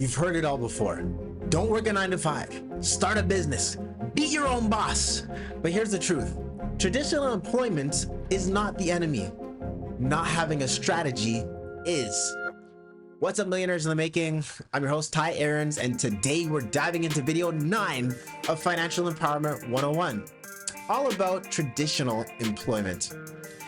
You've heard it all before. Don't work a 9 to 5. Start a business. Be your own boss. But here's the truth. Traditional employment is not the enemy. Not having a strategy is. What's up, millionaires in the making? I'm your host, Ty Aarons, and today we're diving into video 9 of Financial Empowerment 101, all about traditional employment.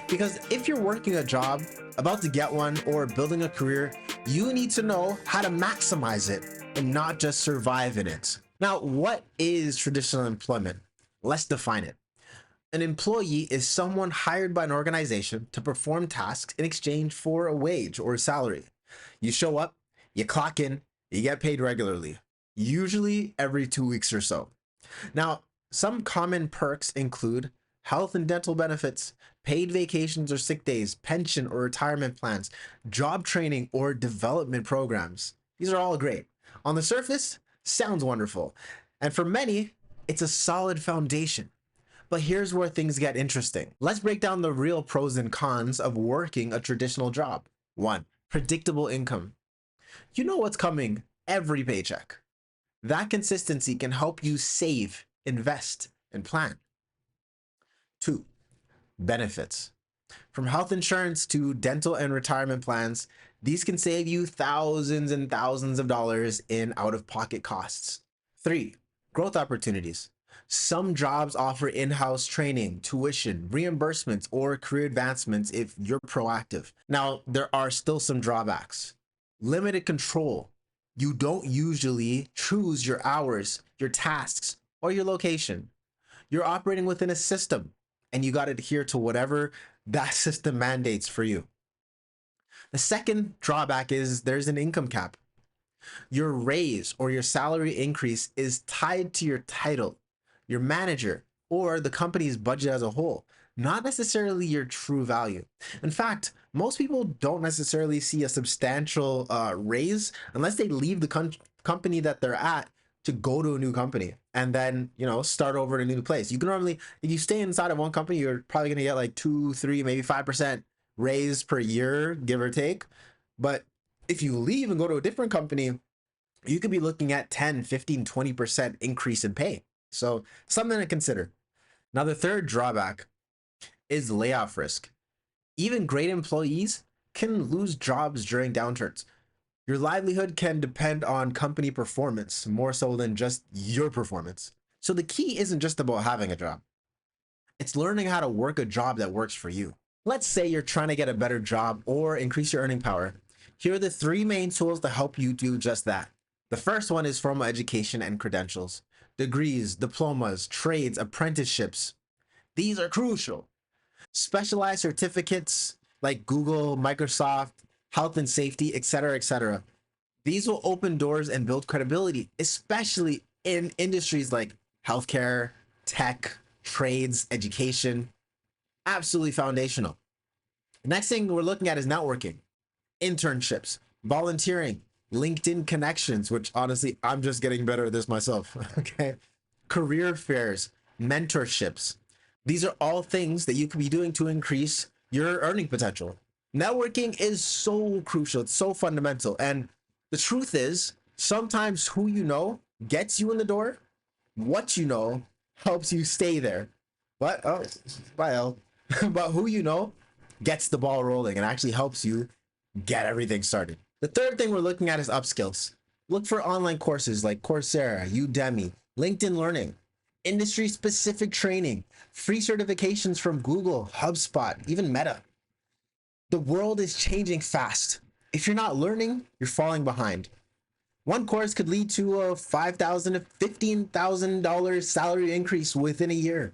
Because if you're working a job, about to get one, or building a career, you need to know how to maximize it and not just survive in it. Now, what is traditional employment? Let's define it. An employee is someone hired by an organization to perform tasks in exchange for a wage or salary. You show up, you clock in, you get paid regularly, usually every 2 weeks or so. Now, some common perks include health and dental benefits, paid vacations or sick days, pension or retirement plans, job training or development programs. These are all great. On the surface, sounds wonderful. And for many, it's a solid foundation. But here's where things get interesting. Let's break down the real pros and cons of working a traditional job. 1. Predictable income. You know what's coming every paycheck. That consistency can help you save, invest, and plan. 2. Benefits. From health insurance to dental and retirement plans, these can save you thousands and thousands of dollars in out-of-pocket costs. 3. Growth opportunities. Some jobs offer in-house training, tuition, reimbursements, or career advancements if you're proactive. Now, there are still some drawbacks. Limited control. You don't usually choose your hours, your tasks, or your location. You're operating within a system, and you got to adhere to whatever that system mandates for you. The second drawback is there's an income cap. Your raise or your salary increase is tied to your title, your manager, or the company's budget as a whole, not necessarily your true value. In fact, most people don't necessarily see a substantial raise unless they leave the company that they're at to go to a new company and then, start over in a new place. You can normally, if you stay inside of one company, you're probably going to get like 2, 3, maybe 5% raise per year, give or take. But if you leave and go to a different company, you could be looking at 10, 15, 20% increase in pay. So something to consider. Now, the third drawback is layoff risk. Even great employees can lose jobs during downturns. Your livelihood can depend on company performance more so than just your performance. So the key isn't just about having a job. It's learning how to work a job that works for you. Let's say you're trying to get a better job or increase your earning power. Here are the 3 main tools to help you do just that. The first one is formal education and credentials. Degrees, diplomas, trades, apprenticeships. These are crucial. Specialized certificates like Google, Microsoft, health and safety, etc., etc. These will open doors and build credibility, especially in industries like healthcare, tech, trades, education. Absolutely foundational. The next thing we're looking at is networking, internships, volunteering, LinkedIn connections, which honestly, I'm just getting better at this myself. Okay. Career fairs, mentorships. These are all things that you could be doing to increase your earning potential. Networking is so crucial. It's so fundamental. And the truth is, sometimes who you know gets you in the door. What you know helps you stay there. But who you know gets the ball rolling and actually helps you get everything started. The third thing we're looking at is upskills. Look for online courses like Coursera, Udemy, LinkedIn Learning, industry-specific training, free certifications from Google, HubSpot, even Meta. The world is changing fast. If you're not learning, you're falling behind. One course could lead to a $5,000 to $15,000 salary increase within a year.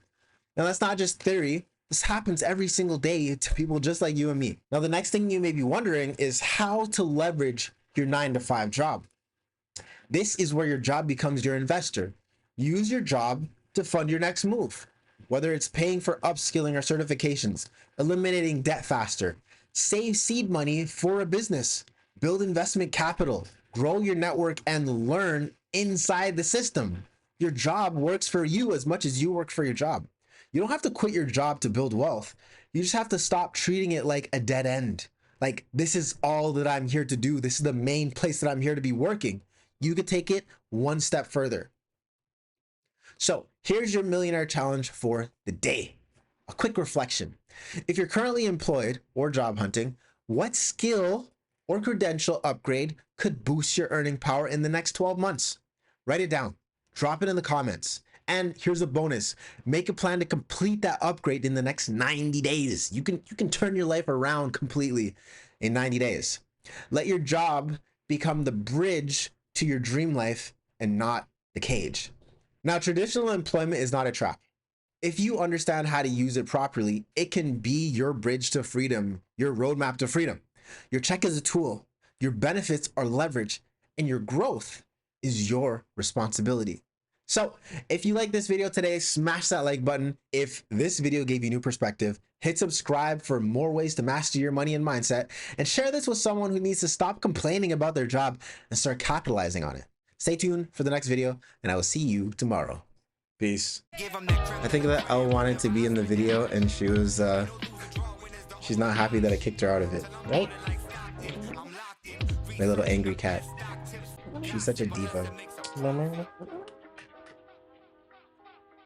Now, that's not just theory. This happens every single day to people just like you and me. Now, the next thing you may be wondering is how to leverage your 9 to 5 job. This is where your job becomes your investor. Use your job to fund your next move, whether it's paying for upskilling or certifications, eliminating debt faster, save seed money for a business, build investment capital, grow your network, and learn inside the system. Your job works for you as much as you work for your job. You don't have to quit your job to build wealth. You just have to stop treating it like a dead end. Like, this is all that I'm here to do. This is the main place that I'm here to be working. you could take it one step further. So here's your millionaire challenge for the day. A quick reflection. If you're currently employed or job hunting, what skill or credential upgrade could boost your earning power in the next 12 months? Write it down, drop it in the comments. And here's a bonus. Make a plan to complete that upgrade in the next 90 days. You can turn your life around completely in 90 days. Let your job become the bridge to your dream life and not the cage. Now, traditional employment is not a trap. If you understand how to use it properly, it can be your bridge to freedom, your roadmap to freedom. Your check is a tool, your benefits are leverage, and your growth is your responsibility. So if you like this video today, smash that like button. If this video gave you new perspective, hit subscribe for more ways to master your money and mindset, and share this with someone who needs to stop complaining about their job and start capitalizing on it. Stay tuned for the next video, and I will see you tomorrow. Peace. I think that Elle wanted to be in the video, and she was, she's not happy that I kicked her out of it. Right? My little angry cat. She's such a diva.